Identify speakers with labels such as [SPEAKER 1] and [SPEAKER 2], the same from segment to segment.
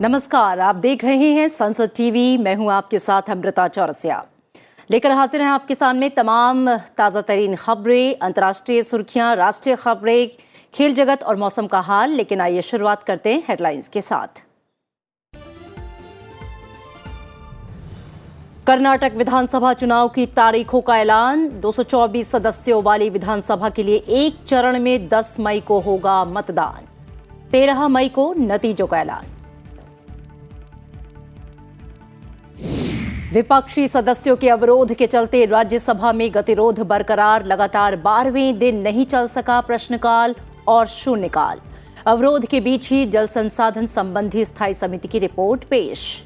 [SPEAKER 1] नमस्कार, आप देख रहे हैं संसद टीवी। मैं हूं आपके साथ अमृता चौरसिया। लेकर हाजिर हैं आपके सामने तमाम ताज़ा तरीन खबरें, अंतर्राष्ट्रीय सुर्खियां, राष्ट्रीय खबरें, खेल जगत और मौसम का हाल। लेकिन आइए शुरुआत करते हैं हेडलाइंस के साथ। कर्नाटक विधानसभा चुनाव की तारीखों का ऐलान। 224 सदस्यों वाली विधानसभा के लिए एक चरण में 10 मई को होगा मतदान। 13 मई को नतीजों का ऐलान। विपक्षी सदस्यों के अवरोध के चलते राज्यसभा में गतिरोध बरकरार। लगातार 12वें दिन नहीं चल सका प्रश्नकाल और शून्यकाल। अवरोध के बीच ही जल संसाधन संबंधी स्थायी समिति की रिपोर्ट पेश।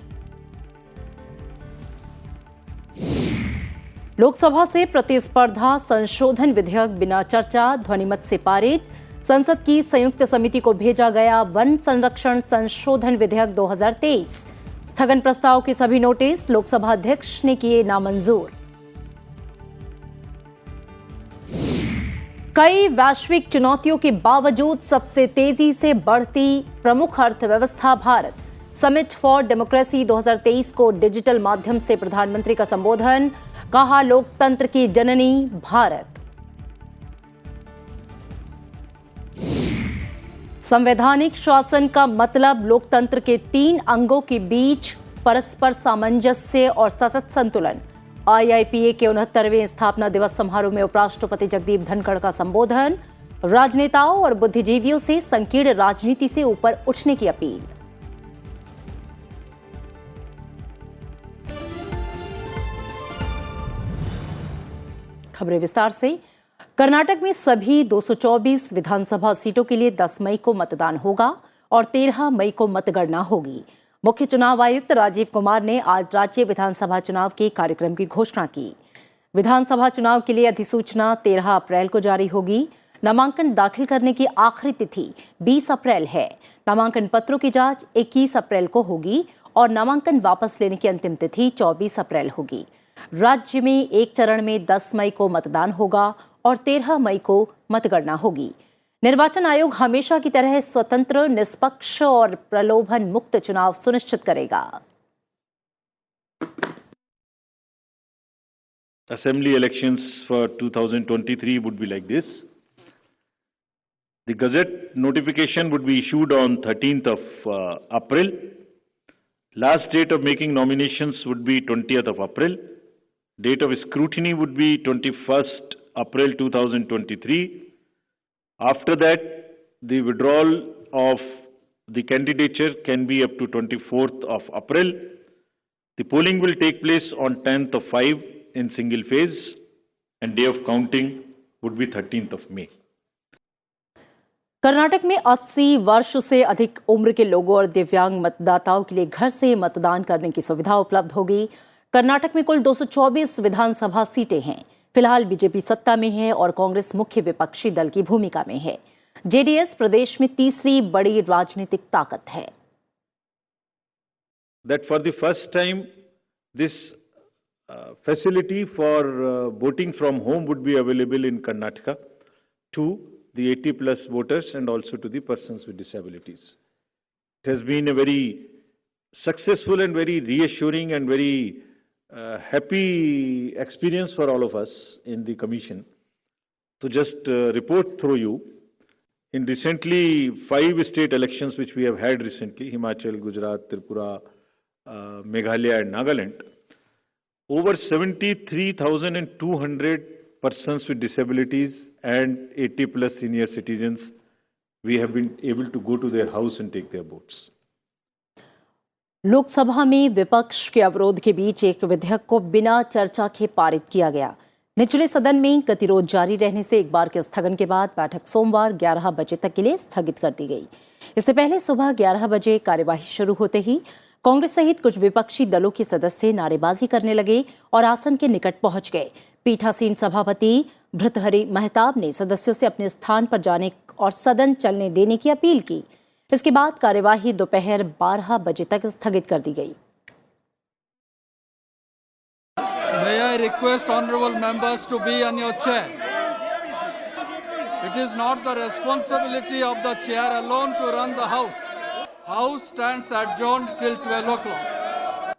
[SPEAKER 1] लोकसभा से प्रतिस्पर्धा संशोधन विधेयक बिना चर्चा ध्वनिमत से पारित। संसद की संयुक्त समिति को भेजा गया वन संरक्षण संशोधन विधेयक 2023। स्थगन प्रस्ताव के सभी नोटिस लोकसभा अध्यक्ष ने किए नामंजूर। कई वैश्विक चुनौतियों के बावजूद सबसे तेजी से बढ़ती प्रमुख अर्थव्यवस्था भारत। समिट फॉर डेमोक्रेसी 2023 को डिजिटल माध्यम से प्रधानमंत्री का संबोधन। कहा, लोकतंत्र की जननी भारत। संवैधानिक शासन का मतलब लोकतंत्र के 3 अंगों के बीच परस्पर सामंजस्य और सतत संतुलन। IIPA के 69वें स्थापना दिवस समारोह में उपराष्ट्रपति जगदीप धनखड़ का संबोधन। राजनेताओं और बुद्धिजीवियों से संकीर्ण राजनीति से ऊपर उठने की अपील। खबरें विस्तार से। कर्नाटक में सभी 224 विधानसभा सीटों के लिए 10 मई को मतदान होगा और 13 मई को मतगणना होगी। मुख्य चुनाव आयुक्त राजीव कुमार ने आज राज्य विधानसभा चुनाव के कार्यक्रम की घोषणा की। विधानसभा चुनाव के लिए अधिसूचना 13 अप्रैल को जारी होगी। नामांकन दाखिल करने की आखिरी तिथि 20 अप्रैल है। नामांकन पत्रों की जांच 21 अप्रैल को होगी और नामांकन वापस लेने की अंतिम तिथि 24 अप्रैल होगी। राज्य में एक चरण में 10 मई को मतदान होगा और 13 मई को मतगणना होगी। निर्वाचन आयोग हमेशा की तरह स्वतंत्र, निष्पक्ष और प्रलोभन मुक्त चुनाव सुनिश्चित करेगा।
[SPEAKER 2] Assembly elections for 2023 would be like this. The Gazette notification would be issued on 13th of April. Last date of making nominations would be 20th of April. Date of scrutiny would be 21st April 2023. After that, the withdrawal of the candidature can be up to 24th of April. The polling will take place on 10th of 5 in single phase and day of counting would be 13th of May.
[SPEAKER 1] Karnataka में 80 वर्ष से अधिक उम्र के लोगों और दिव्यांग मतदाताओं के लिए घर से मतदान करने की सुविधा उपलब्ध होगी। कर्नाटक में कुल 224 विधानसभा सीटें हैं। फिलहाल बीजेपी सत्ता में है और कांग्रेस मुख्य विपक्षी दल की भूमिका में है। जेडीएस प्रदेश में तीसरी बड़ी राजनीतिक ताकत है।
[SPEAKER 2] That for the first time, this facility for voting from home would be available in Karnataka to the 80+ voters and also to the persons with disabilities. It has been a very successful and very reassuring and very happy experience for all of us in the commission. To just report through you, in recently 5 state elections which we have had recently, Himachal, Gujarat, Tripura, Meghalaya and Nagaland, over 73,200 persons with disabilities and 80+ senior citizens, we have been able to go to their house and take their votes.
[SPEAKER 1] Lok Sabha में विपक्ष के अवरोध के बीच एक विधेयक को बिना चर्चा के पारित किया गया। निचले सदन में गतिरोध जारी रहने से एक बार के स्थगन के बाद बैठक सोमवार 11 बजे तक के लिए स्थगित कर दी गई। इससे पहले सुबह 11 बजे कार्यवाही शुरू होते ही कांग्रेस सहित कुछ विपक्षी दलों के सदस्य नारेबाजी करने लगे और आसन के निकट पहुंच गए। पीठासीन सभापति भृतहरि महताब ने सदस्यों से अपने स्थान पर जाने और सदन चलने देने की अपील की। इसके बाद कार्यवाही दोपहर 12 बजे तक स्थगित कर दी गई।
[SPEAKER 3] May I request honorable members to be on your chair. It is not the responsibility of the chair alone to run the house. House stands adjourned till 12 o'clock.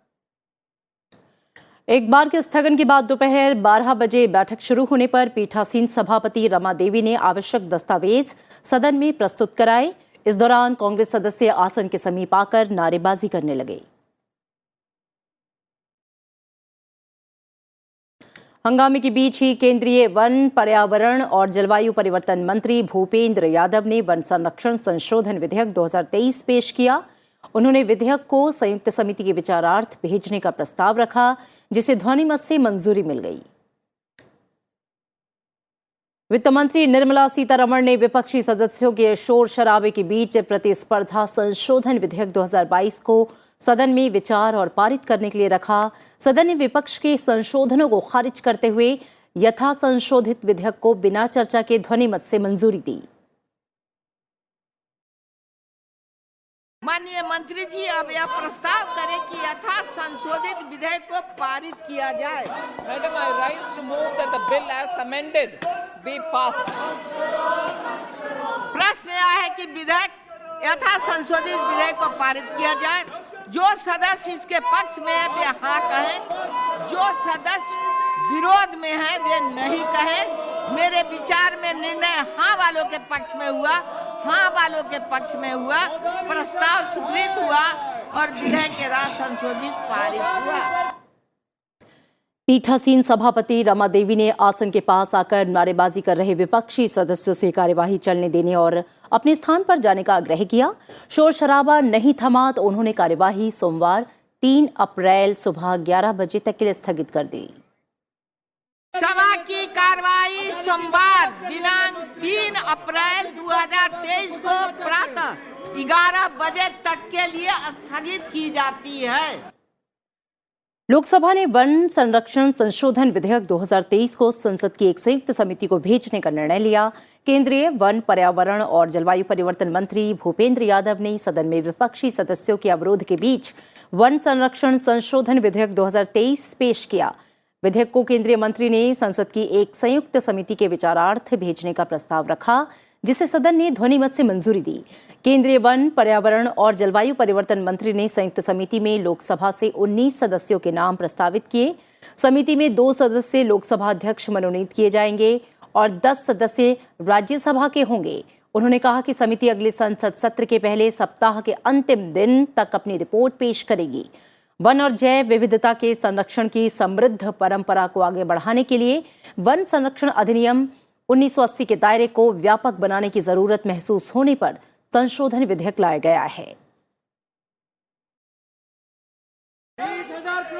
[SPEAKER 1] एक बार के स्थगन के बाद दोपहर 12 बजे बैठक शुरू होने पर पीठासीन सभापति रमा देवी ने आवश्यक दस्तावेज सदन में प्रस्तुत कराए। इस दौरान कांग्रेस सदस्य आसन के समीप आकर नारेबाजी करने लगे। हंगामे के बीच ही केंद्रीय वन, पर्यावरण और जलवायु परिवर्तन मंत्री भूपेंद्र यादव ने वन संरक्षण संशोधन विधेयक 2023 पेश किया। उन्होंने विधेयक को संयुक्त समिति के विचारार्थ भेजने का प्रस्ताव रखा, जिसे ध्वनिमत से मंजूरी मिल गई। वित्त मंत्री निर्मला सीतारमण ने विपक्षी सदस्यों के शोर शराबे के बीच प्रतिस्पर्धा संशोधन विधेयक 2022 को सदन में विचार और पारित करने के लिए रखा। सदन ने विपक्ष के संशोधनों को खारिज करते हुए यथा संशोधित विधेयक को बिना चर्चा के ध्वनिमत से मंजूरी दी।
[SPEAKER 4] माननीय मंत्री जी अब यह प्रस्ताव करें कि यथा संशोधित विधेयक को पारित किया जाए।
[SPEAKER 5] Madam, I rise to move that the bill as amended be passed.
[SPEAKER 4] प्रश्न यह है कि विधेयक यथा संशोधित विधेयक को पारित किया जाए। जो सदस्य इसके पक्ष में है वे हाँ कहें, जो सदस्य विरोध में है वे नहीं कहें। मेरे विचार में निर्णय हाँ वालों के पक्ष में हुआ, हाँ वालों के पक्ष में हुआ, प्रस्ताव स्वीकृत हुआ और विधेयक यथा संशोधित पारित हुआ।
[SPEAKER 1] पीठासीन सभापति रमा देवी ने आसन के पास आकर नारेबाजी कर रहे विपक्षी सदस्यों से कार्यवाही चलने देने और अपने स्थान पर जाने का आग्रह किया। शोर शराबा नहीं थमा तो उन्होंने कार्यवाही सोमवार 3 अप्रैल सुबह 11 बजे तक के लिए स्थगित कर दी।
[SPEAKER 4] सभा की कार्यवाही सोमवार दिनांक 3 अप्रैल 2023 को प्रातः 11 बजे तक के लिए स्थगित की जाती है।
[SPEAKER 1] लोकसभा ने वन संरक्षण संशोधन विधेयक 2023 को संसद की एक संयुक्त समिति को भेजने का निर्णय लिया। केंद्रीय वन, पर्यावरण और जलवायु परिवर्तन मंत्री भूपेंद्र यादव ने सदन में विपक्षी सदस्यों के अवरोध के बीच वन संरक्षण संशोधन विधेयक 2023 पेश किया। विधेयक को केंद्रीय मंत्री ने संसद की एक संयुक्त समिति के विचारार्थ भेजने का प्रस्ताव रखा, जिसे सदन ने ध्वनिमत से मंजूरी दी। केंद्रीय वन, पर्यावरण और जलवायु परिवर्तन मंत्री ने संयुक्त समिति में लोकसभा से 19 सदस्यों के नाम प्रस्तावित किए। समिति में 2 सदस्य लोकसभा अध्यक्ष मनोनीत किए जाएंगे और 10 सदस्य राज्यसभा के होंगे। उन्होंने कहा कि समिति अगले संसद सत्र के पहले सप्ताह के अंतिम दिन तक अपनी रिपोर्ट पेश करेगी। वन और जैव विविधता के संरक्षण की समृद्ध परंपरा को आगे बढ़ाने के लिए वन संरक्षण अधिनियम 1980 के दायरे को व्यापक बनाने की जरूरत महसूस होने पर संशोधन विधेयक लाया गया है।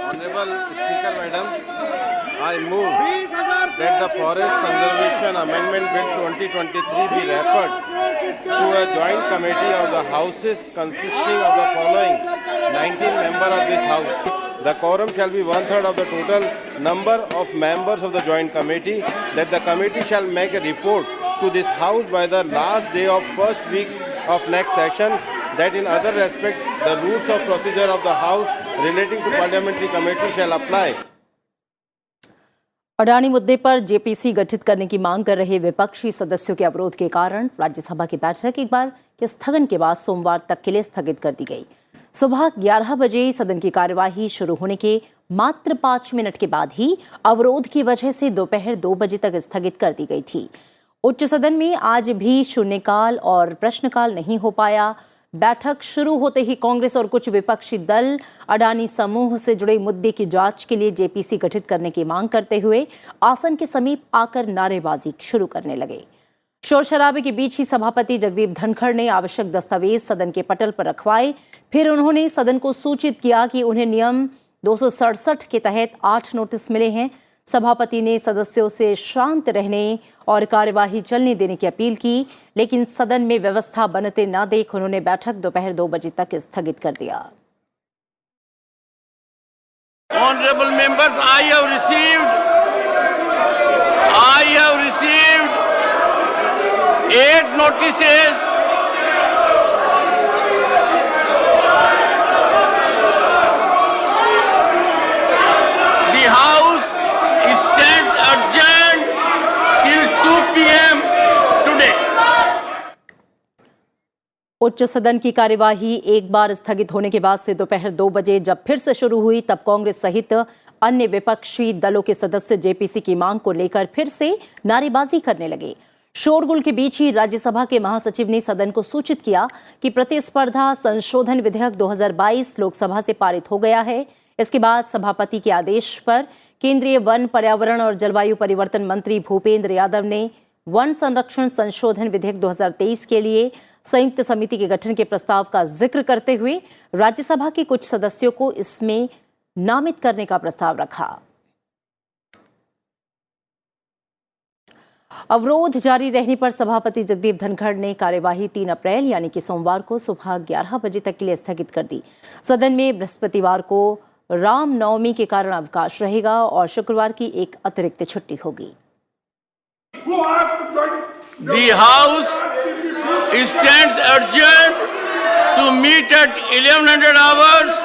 [SPEAKER 6] Honorable Speaker, Madam, I move that the Forest Conservation Amendment Bill 2023 be referred to a joint committee of the Houses consisting of the following 19 members of this House. The quorum shall be 1/3 of the total number of members of the joint committee. That the committee shall make a report to this House by the last day of first week of next session. That in other respect, the rules of procedure of the House relating to parliamentary committee shall apply.
[SPEAKER 1] Adani मुद्दे पर JPC गठित करने की मांग कर रहे विपक्षी सदस्यों के अवरोध के कारण राज्यसभा की बैठक एक बार के स्थगन के बाद सोमवार तक के लिए स्थगित कर दी गई। सुबह 11 बजे सदन की कार्यवाही शुरू होने के मात्र 5 मिनट के बाद ही अवरोध की वजह से दोपहर 2 बजे तक स्थगित कर दी गई थी। उच्च सदन में आज भी शून्यकाल और प्रश्नकाल नहीं हो पाया। बैठक शुरू होते ही कांग्रेस और कुछ विपक्षी दल अडानी समूह से जुड़े मुद्दे की जांच के लिए जेपीसी गठित करने की मांग करते हुए आसन के समीप आकर नारेबाजी शुरू करने लगे। शोर शराबे के बीच ही सभापति जगदीप धनखड़ ने आवश्यक दस्तावेज सदन के पटल पर रखवाए। फिर उन्होंने सदन को सूचित किया कि उन्हें नियम 267 के तहत 8 नोटिस मिले हैं। सभापति ने सदस्यों से शांत रहने और कार्यवाही चलने देने की अपील की, लेकिन सदन में व्यवस्था बनते न देख उन्होंने बैठक दोपहर 2 बजे तक स्थगित कर दिया।
[SPEAKER 7] Honorable members, I have received 8 notices the House stands adjourned till 2 p.m. today.
[SPEAKER 1] उच्च सदन की कार्यवाही एक बार स्थगित होने के बाद से दोपहर 2 बजे जब फिर से शुरू हुई, तब कांग्रेस सहित अन्य विपक्षी दलों के सदस्य जेपीसी की मांग को लेकर फिर से नारेबाजी करने लगे। शोरगुल के बीच ही राज्यसभा के महासचिव ने सदन को सूचित किया कि प्रतिस्पर्धा संशोधन विधेयक 2022 लोकसभा से पारित हो गया है। इसके बाद सभापति के आदेश पर केंद्रीय वन, पर्यावरण और जलवायु परिवर्तन मंत्री भूपेंद्र यादव ने वन संरक्षण संशोधन विधेयक 2023 के लिए संयुक्त समिति के गठन के प्रस्ताव का जिक्र करते हुए राज्यसभा के कुछ सदस्यों को इसमें नामित करने का प्रस्ताव रखा। अवरोध जारी रहने पर सभापति जगदीप धनखड़ ने कार्यवाही 3 अप्रैल यानी कि सोमवार को सुबह 11 बजे तक के लिए स्थगित कर दी। सदन में बृहस्पतिवार को रामनवमी के कारण अवकाश रहेगा और शुक्रवार की एक अतिरिक्त छुट्टी होगी।
[SPEAKER 7] The House stands adjourned to meet at 1100 hours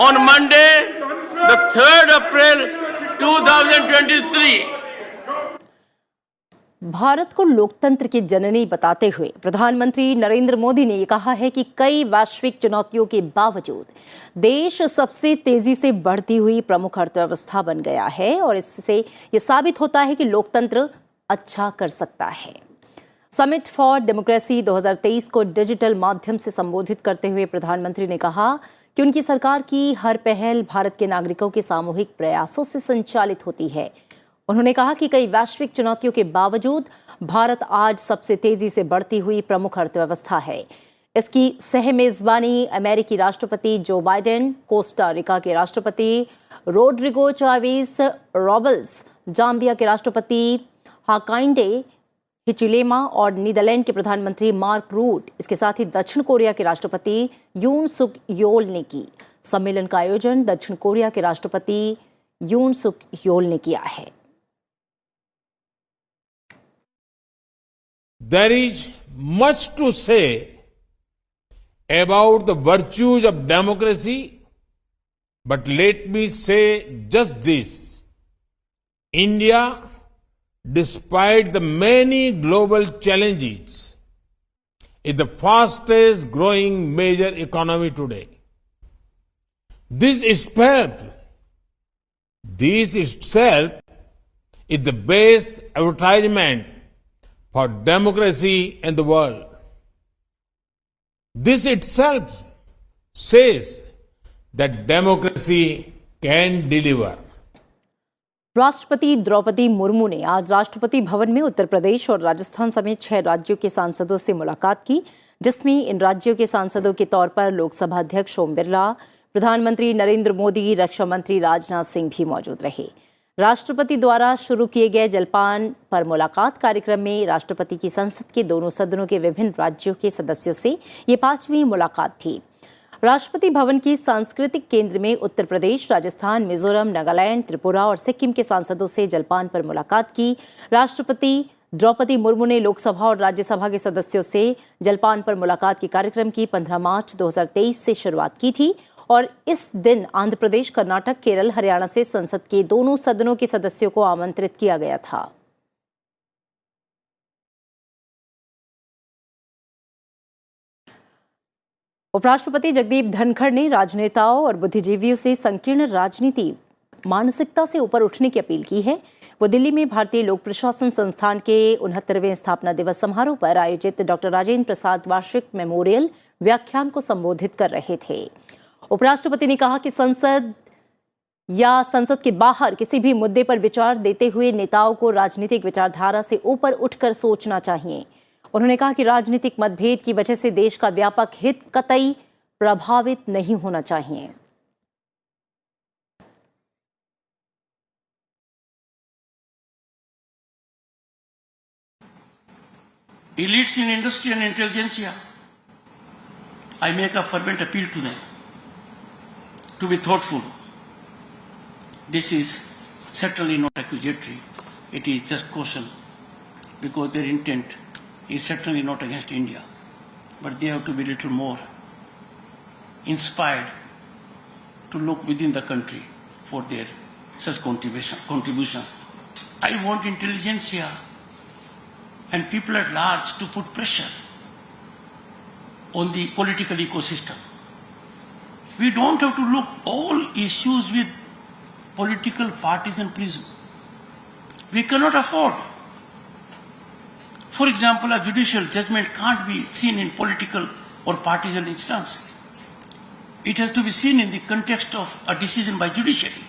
[SPEAKER 7] on Monday, the 3rd April 2023.
[SPEAKER 1] Bharat को लोकतंत्र की जननी बताते हुए प्रधानमंत्री नरेंद्र मोदी ने कहा है कि कई वैश्विक चुनौतियों के बावजूद देश सबसे तेजी से बढ़ती हुई प्रमुख अर्थव्यवस्था बन गया है और इससे ये साबित होता है कि लोकतंत्र अच्छा कर सकता है। समिट फॉर डेमोक्रेसी 2023 को डिजिटल माध्यम से संबोधित करते हुए प्रधानमंत्री ने कहा कि उनकी सरकार की हर पहल भारत के नागरिकों के सामूहिक प्रयासों से संचालित होती है। उन्होंने कहा कि कई वैश्विक चुनौतियों के बावजूद भारत आज सबसे तेजी से बढ़ती हुई प्रमुख अर्थव्यवस्था है। इसकी सहमेजबानी अमेरिकी राष्ट्रपति जो बाइडेन, कोस्टा रिका के राष्ट्रपति रोड्रिगो चावेस रॉबल्स, जाम्बिया के राष्ट्रपति हाकाइंडे हिचिलेमा और नीदरलैंड के प्रधानमंत्री मार्क रूट, इसके साथ ही दक्षिण कोरिया के राष्ट्रपति यून सुक योल ने की। सम्मेलन का आयोजन दक्षिण कोरिया के राष्ट्रपति यून सुक योल ने किया है।
[SPEAKER 8] There is much to say about the virtues of democracy, but let me say just this. India, despite the many global challenges, is the fastest growing major economy today. This itself is the best advertisement for democracy in the world. This itself says that democracy can deliver.
[SPEAKER 1] राष्ट्रपति द्रौपदी मुर्मू ने आज राष्ट्रपति भवन में उत्तर प्रदेश और राजस्थान समेत 6 राज्यों के सांसदों से मुलाकात की, जिसमें इन राज्यों के सांसदों के तौर पर लोकसभा अध्यक्ष ओम बिरला, प्रधानमंत्री नरेंद्र मोदी, रक्षा मंत्री राजनाथ सिंह भी मौजूद रहे। राष्ट्रपति द्वारा शुरू किए गए जलपान पर मुलाकात कार्यक्रम में राष्ट्रपति की संसद के दोनों सदनों के विभिन्न राज्यों के सदस्यों से ये 5वीं मुलाकात थी। राष्ट्रपति भवन की सांस्कृतिक केंद्र में उत्तर प्रदेश, राजस्थान, मिजोरम, नागालैंड, त्रिपुरा और सिक्किम के सांसदों से जलपान पर मुलाकात की। राष्ट्रपति द्रौपदी मुर्मू ने लोकसभा और राज्यसभा के सदस्यों से जलपान पर मुलाकात के कार्यक्रम की 15 मार्च 2023 से शुरुआत की थी और इस दिन आंध्र प्रदेश, कर्नाटक, केरल, हरियाणा से संसद के दोनों सदनों के सदस्यों को आमंत्रित किया गया था। उपराष्ट्रपति जगदीप धनखड़ ने राजनेताओं और बुद्धिजीवियों से संकीर्ण राजनीति मानसिकता से ऊपर उठने की अपील की है। वो दिल्ली में भारतीय लोक प्रशासन संस्थान के 69वें स्थापना दिवस समारोह पर आयोजित डॉक्टर राजेंद्र प्रसाद वार्षिक मेमोरियल व्याख्यान को संबोधित कर रहे थे। उपराष्ट्रपति ने कहा कि संसद या संसद के बाहर किसी भी मुद्दे पर विचार देते हुए नेताओं को राजनीतिक विचारधारा से ऊपर उठकर सोचना चाहिए। उन्होंने कहा कि राजनीतिक मतभेद की वजह से देश का व्यापक हित कतई प्रभावित नहीं होना चाहिए।
[SPEAKER 7] Elites in industry and intelligentsia, I make a fervent appeal to them to be thoughtful. This is certainly not accusatory. It is just caution, because their intent is certainly not against India. But they have to be a little more inspired to look within the country for their such contributions. I want intelligentsia and people at large to put pressure on the political ecosystem. We don't have to look all issues with political partisan prism. We cannot afford. For example, a judicial judgment can't be seen in political or partisan instance. It has to be seen in the context of a decision by judiciary.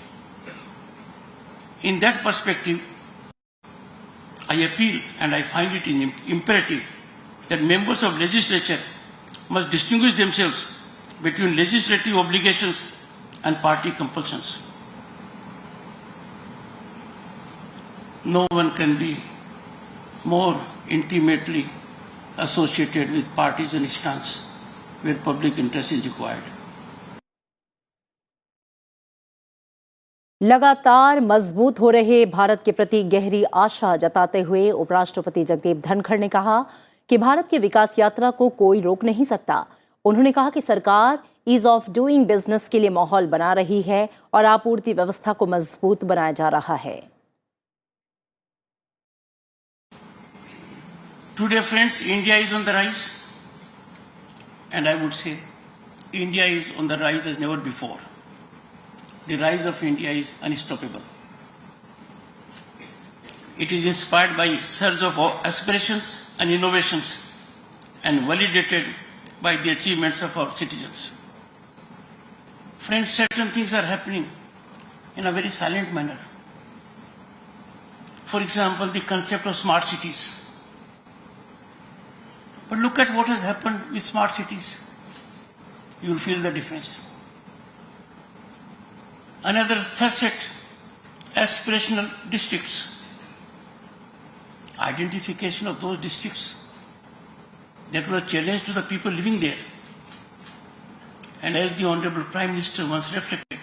[SPEAKER 7] In that perspective, I appeal and I find it imperative that members of legislature must distinguish themselves between legislative obligations and party compulsions. No one can be more intimately associated with partisan stance where public interest is required.
[SPEAKER 1] लगातार मजबूत हो रहे भारत के प्रति गहरी आशा जताते हुए उपराष्ट्रपति जगदीप धनखड़ ने कहा कि भारत की विकास यात्रा को कोई रोक नहीं सकता। उन्होंने कहा कि सरकार ईज ऑफ डूइंग बिजनेस के लिए माहौल बना रही है और आपूर्ति व्यवस्था को मजबूत बनाया जा रहा है।
[SPEAKER 7] Today, friends, India is on the rise, and I would say India is on the rise as never before. The rise of India is unstoppable. It is inspired by a surge of aspirations and innovations and validated by the achievements of our citizens. Friends, certain things are happening in a very silent manner. For example, the concept of smart cities. But look at what has happened with smart cities. You will feel the difference. Another facet, aspirational districts. Identification of those districts that were a challenge to the people living there. And as the Honorable Prime Minister once reflected,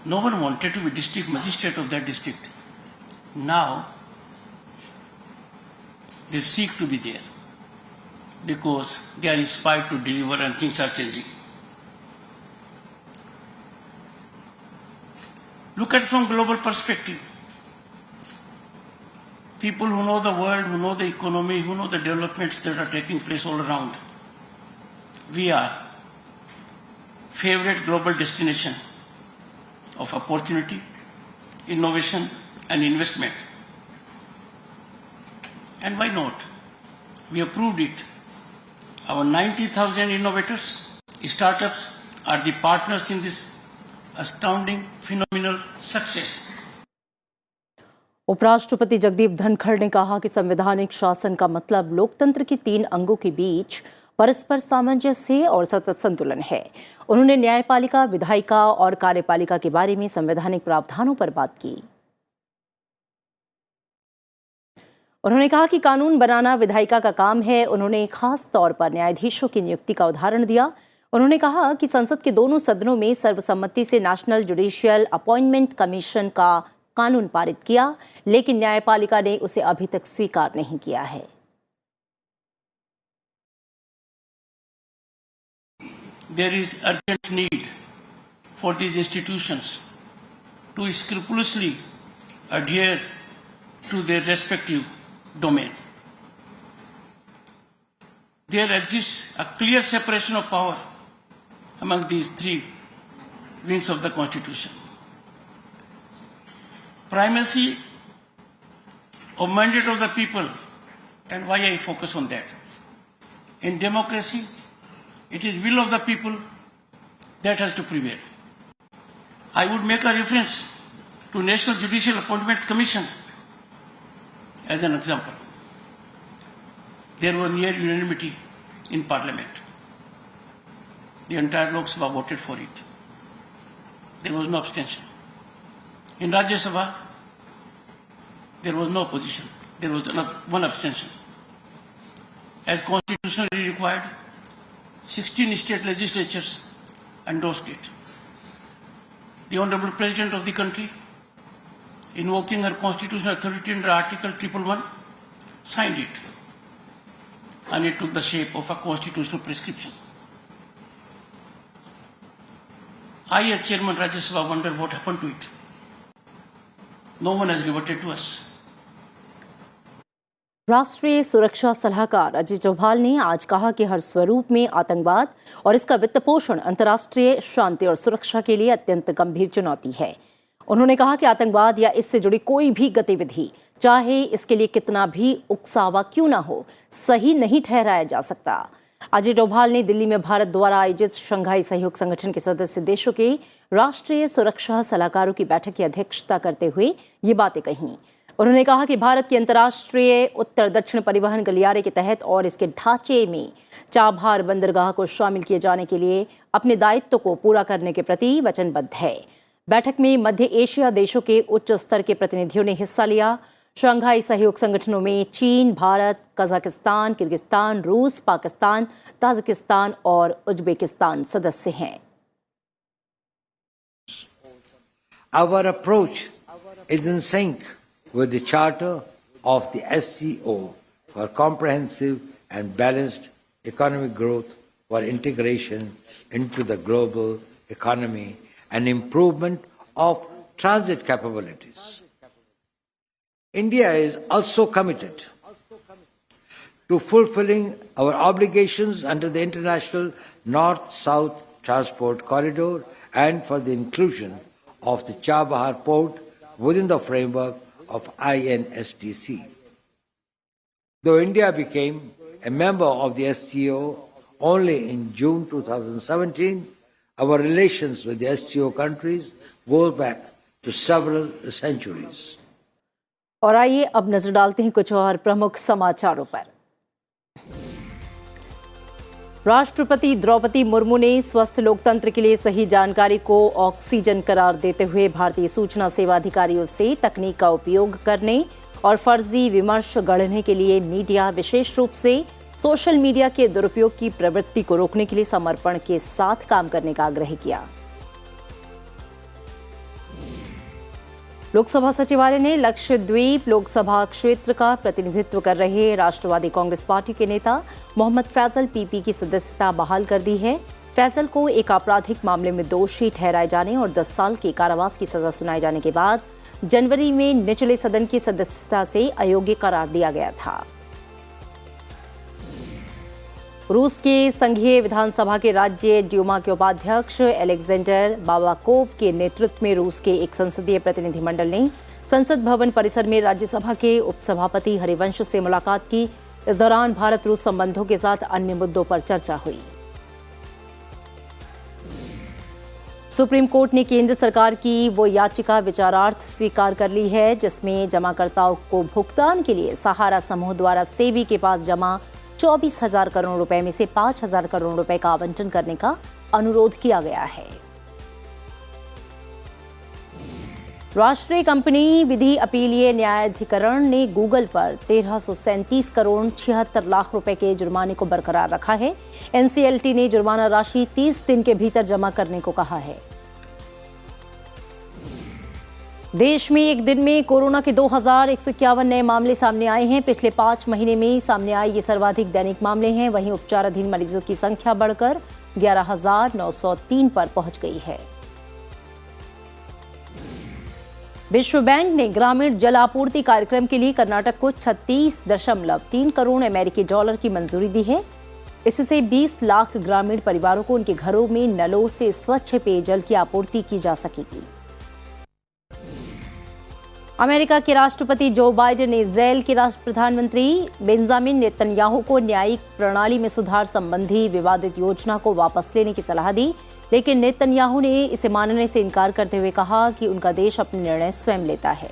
[SPEAKER 7] no one wanted to be district magistrate of that district. Now, they seek to be there because they are inspired to deliver and things are changing. Look at it from global perspective. People who know the world, who know the economy, who know the developments that are taking place all around. We are favorite global destination of opportunity, innovation and investment. And why not? We have proved it. Our 90,000 innovators, startups are the partners in this astounding, phenomenal success.
[SPEAKER 1] उपराष्ट्रपति जगदीप धनखड़ ने कहा कि संवैधानिक शासन का मतलब लोकतंत्र के 3 अंगों के बीच परस्पर सामंजस्य और सतत संतुलन है। उन्होंने न्यायपालिका, विधायिका और कार्यपालिका के बारे में संवैधानिक प्रावधानों पर बात की। उन्होंने कहा कि कानून बनाना विधायिका का काम है। उन्होंने खास तौर पर न्यायाधीशों की नियुक्ति का उदाहरण दिया। उन्होंने कहा कि संसद के दोनों सदनों में सर्वसम्मति से नेशनल जुडिशियल अपॉइंटमेंट कमीशन का कानून पारित किया, लेकिन न्यायपालिका ने उसे अभी तक स्वीकार नहीं किया है।
[SPEAKER 7] There is urgent need for these institutions to scrupulously adhere to their respective domain. There exists a clear separation of power among these 3 wings of the Constitution. Primacy of mandate of the people, and why I focus on that. In democracy, it is will of the people that has to prevail. I would make a reference to National Judicial Appointments Commission as an example. There was near unanimity in Parliament. The entire Lok Sabha voted for it. There was no abstention. In Rajya Sabha, there was no opposition. There was one abstention. As constitutionally required, 16 state legislatures endorsed it. The Honorable President of the country, invoking her constitutional authority under Article 111, signed it. And it took the shape of a constitutional prescription. I, as Chairman Rajya Sabha, wonder what happened to it. No one has reverted to us.
[SPEAKER 1] राष्ट्रीय सुरक्षा सलाहकार अजित डोभाल ने आज कहा कि हर स्वरूप में आतंकवाद और इसका वित्त पोषण अंतर्राष्ट्रीय शांति और सुरक्षा के लिए अत्यंत गंभीर चुनौती है। उन्होंने कहा कि आतंकवाद या इससे जुड़ी कोई भी गतिविधि, चाहे इसके लिए कितना भी उकसावा क्यों ना हो, सही नहीं ठहराया जा सकता। अजित डोभाल ने दिल्ली में भारत द्वारा आयोजित शंघाई सहयोग संगठन के सदस्य देशों के राष्ट्रीय सुरक्षा सलाहकारों की बैठक की अध्यक्षता करते हुए ये बातें कहीं। उन्होंने कहा कि भारत की अंतर्राष्ट्रीय उत्तर दक्षिण परिवहन गलियारे के तहत और इसके ढांचे में चाबहार बंदरगाह को शामिल किए जाने के लिए अपने दायित्व को पूरा करने के प्रति वचनबद्ध है। बैठक में मध्य एशिया देशों के उच्च स्तर के प्रतिनिधियों ने हिस्सा लिया। शंघाई सहयोग संगठनों में चीन, भारत, कजाकिस्तान, किर्गिस्तान, रूस, पाकिस्तान, ताजिकिस्तान और उज्बेकिस्तान सदस्य हैं।
[SPEAKER 9] Our approach is in sync with the Charter of the SCO for comprehensive and balanced economic growth, for integration into the global economy and improvement of transit capabilities. India is also committed to fulfilling our obligations under the International North-South Transport Corridor and for the inclusion of the Chabahar port within the framework of INSTC. Though India became a member of the SCO only in June 2017, our relations with the SCO countries go back to several centuries.
[SPEAKER 1] और आइए अब नजर डालते हैं कुछ और प्रमुख समाचारों पर। राष्ट्रपति द्रौपदी मुर्मू ने स्वस्थ लोकतंत्र के लिए सही जानकारी को ऑक्सीजन करार देते हुए भारतीय सूचना सेवा अधिकारियों से तकनीक का उपयोग करने और फर्जी विमर्श गढ़ने के लिए मीडिया, विशेष रूप से सोशल मीडिया के दुरुपयोग की प्रवृत्ति को रोकने के लिए समर्पण के साथ काम करने का आग्रह किया। लोकसभा सचिवालय ने लक्षद्वीप लोकसभा क्षेत्र का प्रतिनिधित्व कर रहे राष्ट्रवादी कांग्रेस पार्टी के नेता मोहम्मद फैसल पीपी की सदस्यता बहाल कर दी है। फैसल को एक आपराधिक मामले में दोषी ठहराए जाने और 10 साल के कारावास की सजा सुनाए जाने के बाद जनवरी में निचले सदन की सदस्यता से अयोग्य करार दिया गया था। रूस के संघीय विधानसभा के राज्य ड्यूमा के उपाध्यक्ष एलेक्जेंडर बाबाकोव के नेतृत्व में रूस के एक संसदीय प्रतिनिधिमंडल ने संसद भवन परिसर में राज्यसभा के उपसभापति हरिवंश से मुलाकात की। इस दौरान भारत रूस संबंधों के साथ अन्य मुद्दों पर चर्चा हुई। सुप्रीम कोर्ट ने केंद्र सरकार की वो याचिका विचारार्थ स्वीकार कर ली है जिसमें जमाकर्ताओं को भुगतान के लिए सहारा समूह द्वारा सेबी के पास जमा 24,000 करोड़ रुपए में से 5,000 करोड़ रुपए का आवंटन करने का अनुरोध किया गया है। राष्ट्रीय कंपनी विधि अपीलीय न्यायाधिकरण ने गूगल पर 1337 करोड़ 76 लाख रुपए के जुर्माने को बरकरार रखा है। एनसीएलटी ने जुर्माना राशि 30 दिन के भीतर जमा करने को कहा है। देश में एक दिन में कोरोना के 2,151 नए मामले सामने आए हैं। पिछले 5 महीने में सामने आए ये सर्वाधिक दैनिक मामले हैं। वहीं उपचाराधीन मरीजों की संख्या बढ़कर 11,903 पर पहुंच गई है। विश्व बैंक ने ग्रामीण जल आपूर्ति कार्यक्रम के लिए कर्नाटक को 36.3 करोड़ अमेरिकी डॉलर की मंजूरी दी है। इससे 20 लाख ग्रामीण परिवारों को उनके घरों में नलों से स्वच्छ पेयजल की आपूर्ति की जा सकेगी। अमेरिका के राष्ट्रपति जो बाइडेन ने इजरायल के प्रधानमंत्री बेंजामिन नेतन्याहू को न्यायिक प्रणाली में सुधार संबंधी विवादित योजना को वापस लेने की सलाह दी, लेकिन नेतन्याहू ने इसे मानने से इनकार करते हुए कहा कि उनका देश अपने निर्णय स्वयं लेता है।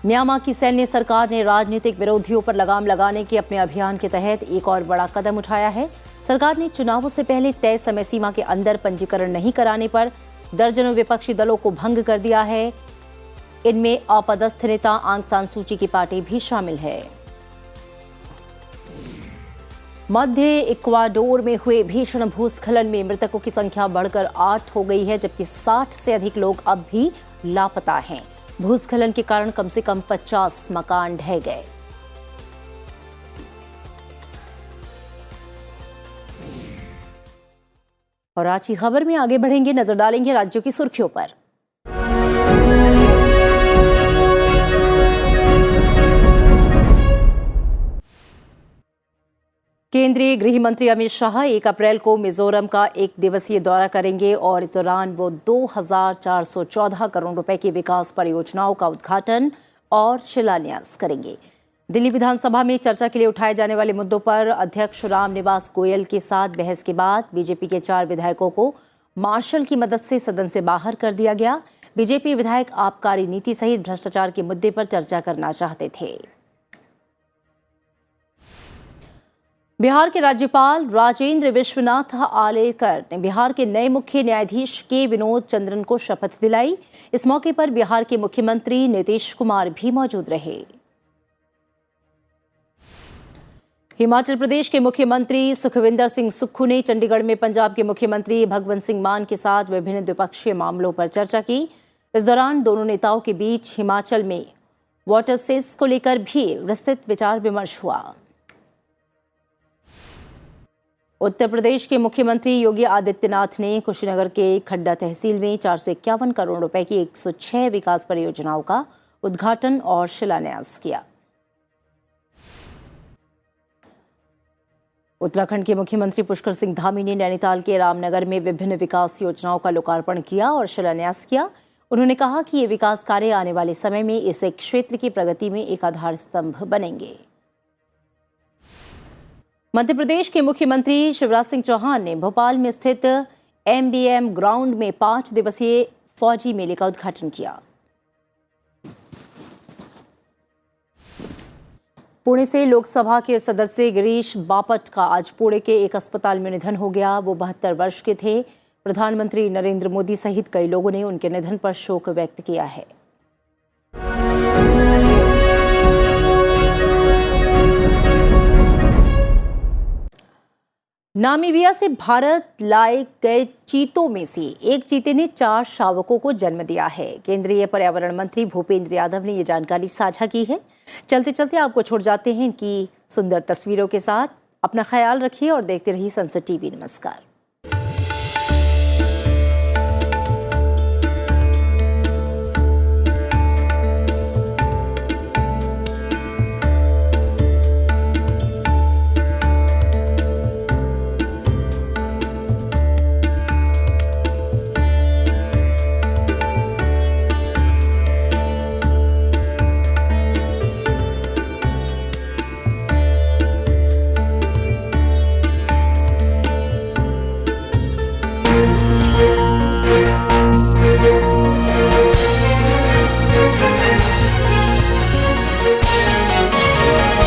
[SPEAKER 1] म्यांमार की सैन्य सरकार ने राजनीतिक विरोधियों पर लगाम लगाने के अपने अभियान के तहत एक और बड़ा कदम उठाया है। सरकार ने चुनावों से पहले तय समय सीमा के अंदर पंजीकरण नहीं कराने पर दर्जनों विपक्षी दलों को भंग कर दिया है। इनमें अपदस्थ नेता आंग सान सूची की पार्टी भी शामिल है। मध्य इक्वाडोर में हुए भीषण भूस्खलन में मृतकों की संख्या बढ़कर 8 हो गई है, जबकि 60 से अधिक लोग अब भी लापता हैं। भूस्खलन के कारण कम से कम 50 मकान ढह गए। और आज की खबर में आगे बढ़ेंगे, नजर डालेंगे राज्यों की सुर्खियों पर। केंद्रीय गृह मंत्री अमित शाह 1 अप्रैल को मिजोरम का 1 दिवसीय दौरा करेंगे और इस दौरान वो 2414 करोड़ रुपए की विकास परियोजनाओं का उद्घाटन और शिलान्यास करेंगे। दिल्ली विधानसभा में चर्चा के लिए उठाए जाने वाले मुद्दों पर अध्यक्ष रामनिवास गोयल के साथ बहस के बाद बीजेपी के 4 विधायकों को मार्शल की मदद से सदन से बाहर कर दिया गया। बीजेपी विधायक आबकारी नीति सहित भ्रष्टाचार के मुद्दे पर चर्चा करना चाहते थे। बिहार के राज्यपाल राजेंद्र विश्वनाथ आलेकर ने बिहार के नए मुख्य न्यायाधीश के विनोद चंद्रन को शपथ दिलाई। इस मौके पर बिहार के मुख्यमंत्री नीतीश कुमार भी मौजूद रहे। हिमाचल प्रदेश के मुख्यमंत्री सुखविंदर सिंह सुक्खू ने चंडीगढ़ में पंजाब के मुख्यमंत्री भगवंत सिंह मान के साथ विभिन्न द्विपक्षीय मामलों पर चर्चा की। इस दौरान दोनों नेताओं के बीच हिमाचल में वाटर सेस को लेकर भी विस्तृत विचार विमर्श हुआ। उत्तर प्रदेश के मुख्यमंत्री योगी आदित्यनाथ ने कुशीनगर के खड्डा तहसील में 451 करोड़ रुपए की 106 विकास परियोजनाओं का उद्घाटन और शिलान्यास किया। उत्तराखंड के मुख्यमंत्री पुष्कर सिंह धामी ने नैनीताल के रामनगर में विभिन्न विकास योजनाओं का लोकार्पण किया और शिलान्यास किया। उन्होंने कहा कि ये विकास कार्य आने वाले समय में इस क्षेत्र की प्रगति में एक आधार स्तंभ बनेंगे। मध्य प्रदेश के मुख्यमंत्री शिवराज सिंह चौहान ने भोपाल में स्थित MBM ग्राउंड में 5 दिवसीय फौजी मेले का उद्घाटन किया। पुणे से लोकसभा के सदस्य गिरीश बापट का आज पुणे के एक अस्पताल में निधन हो गया। वो 72 वर्ष के थे। प्रधानमंत्री नरेंद्र मोदी सहित कई लोगों ने उनके निधन पर शोक व्यक्त किया है। नामीबिया से भारत लाए गए चीतों में से एक चीते ने 4 शावकों को जन्म दिया है। केंद्रीय पर्यावरण मंत्री भूपेंद्र यादव ने ये जानकारी साझा की है। चलते चलते आपको छोड़ जाते हैं इनकी सुंदर तस्वीरों के साथ। अपना ख्याल रखिए और देखते रहिए संसद टीवी। नमस्कार।